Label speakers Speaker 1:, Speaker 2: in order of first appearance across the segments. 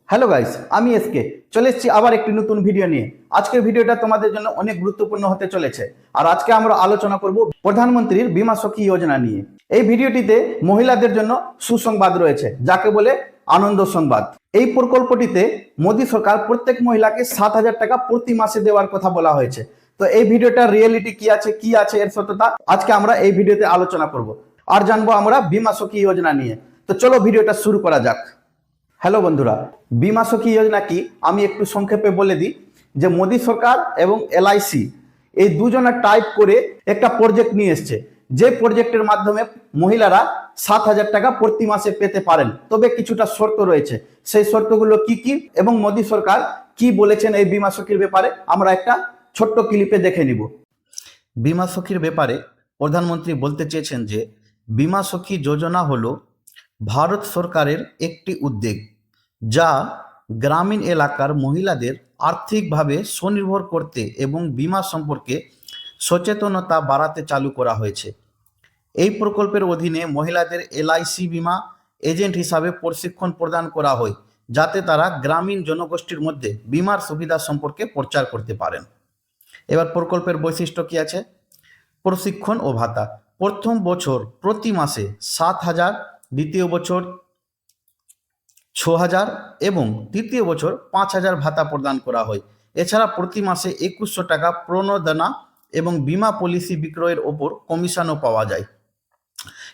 Speaker 1: Hello guys, আমি SK চলে এসেছি আবার একটি নতুন ভিডিও নিয়ে। আজকের ভিডিওটা তোমাদের জন্য অনেক গুরুত্বপূর্ণ হতে চলেছে। আর আজকে আমরা আলোচনা করব প্রধানমন্ত্রীর বীমা সখী যোজনা নিয়ে। এই ভিডিওটিতে মহিলাদের জন্য সুসংবাদ রয়েছে, যাকে বলে আনন্দ সংবাদ। এই প্রকল্পটিতে মোদী সরকার প্রত্যেক মহিলাকে 7,000 টাকা প্রতি মাসে দেওয়ার কথা বলা হয়েছে। তো এই ভিডিওটার রিয়েলিটি কি আছে এর সত্যতা আজকে আমরা এই ভিডিওতে আলোচনা করব আর জানবো আমরা বীমা সখী যোজনা নিয়ে। তো চলো ভিডিওটা শুরু করা যাক। হ্যালো বন্ধুরা, বীমা সখী যোজনা কি আমি একটু সংক্ষেপে বলে দিই যে মোদী সরকার এবং এলআইসি এই দুজনে টাইপ করে একটা প্রজেক্ট নিয়ে এসছে, যে প্রজেক্টের মাধ্যমে মহিলারা 7,000 টাকা প্রতি মাসে পেতে পারেন। তবে কিছুটা শর্ত রয়েছে, সেই শর্তগুলো কি কি এবং মোদী সরকার কি বলেছেন এই বীমা সখীর ব্যাপারে আমরা একটা ছোট্ট ক্লিপে দেখে নিব। বীমা সখীর ব্যাপারে প্রধানমন্ত্রী বলতে চেয়েছেন যে বীমা সখী যোজনা হলো ভারত সরকারের একটি উদ্যোগ, যা গ্রামীণ এলাকার মহিলাদের আর্থিকভাবে স্বনির্ভর করতে এবং বীমা সম্পর্কে সচেতনতা বাড়াতে চালু করা হয়েছে। এই প্রকল্পের অধীনে মহিলাদের এলআইসি বীমা এজেন্ট হিসাবে প্রশিক্ষণ প্রদান করা হয়, যাতে তারা গ্রামীণ জনগোষ্ঠীর মধ্যে বীমার সুবিধা সম্পর্কে প্রচার করতে পারেন। এবার প্রকল্পের বৈশিষ্ট্য কি আছে? প্রশিক্ষণ ও ভাতা। প্রথম বছর প্রতি মাসে 7,000, দ্বিতীয় বছর 6,000 এবং তৃতীয় বছর 5,000 ভাতা প্রদান করা হয়। এছাড়া প্রতি মাসে 2,100 টাকা প্রণোদনা এবং বীমা পলিসি বিক্রয়ের ওপর কমিশনও পাওয়া যায়।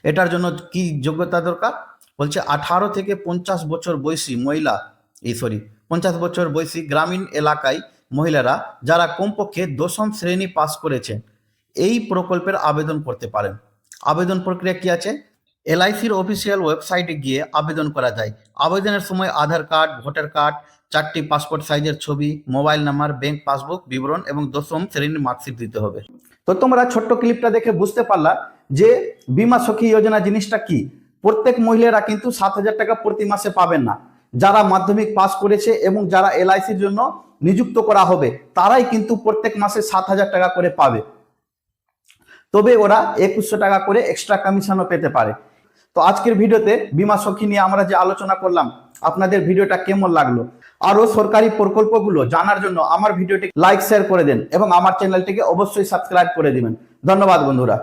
Speaker 1: এটার জন্য কি যোগ্যতা দরকার? বলছে 18 থেকে 50 বছর বয়সী মহিলা 50 বছর বয়সী গ্রামীণ এলাকায় মহিলারা যারা কমপক্ষে 10ম শ্রেণী পাস করেছেন এই প্রকল্পের আবেদন করতে পারেন। আবেদন প্রক্রিয়া কি আছে? এলআইসির অফিসিয়াল ওয়েবসাইটে গিয়ে আবেদন করা যায়। আবেদনের সময় আধার কার্ড, ভোটার কার্ড, 4টি পাসপোর্ট সাইজের ছবি, মোবাইল নাম্বার, ব্যাংক পাসবুক বিবরণ এবং 10ম শ্রেণীর মার্কশিট দিতে হবে। তো তোমরা ছোট্ট ক্লিপটা দেখে বুঝতে পারলা যে বীমা সখী যোজনা জিনিসটা কি। প্রত্যেক মহিলারা কিন্তু 7,000 টাকা প্রতি মাসে পাবেন না। যারা মাধ্যমিক পাস করেছে এবং যারা এলআইসির জন্য নিযুক্ত করা হবে তারাই কিন্তু প্রত্যেক মাসে 7,000 টাকা করে পাবে। তবে ওরা 2,100 টাকা করে এক্সট্রা কমিশনও পেতে পারে। তো আজকের ভিডিওতে বীমা সখী নিয়ে আমরা যে আলোচনা করলাম, আপনাদের ভিডিওটা কেমন লাগলো? আরো সরকারি প্রকল্পগুলো জানার জন্য আমার ভিডিওটি লাইক শেয়ার করে দেন এবং আমার চ্যানেলটিকে অবশ্যই সাবস্ক্রাইব করে দিবেন। ধন্যবাদ বন্ধুরা।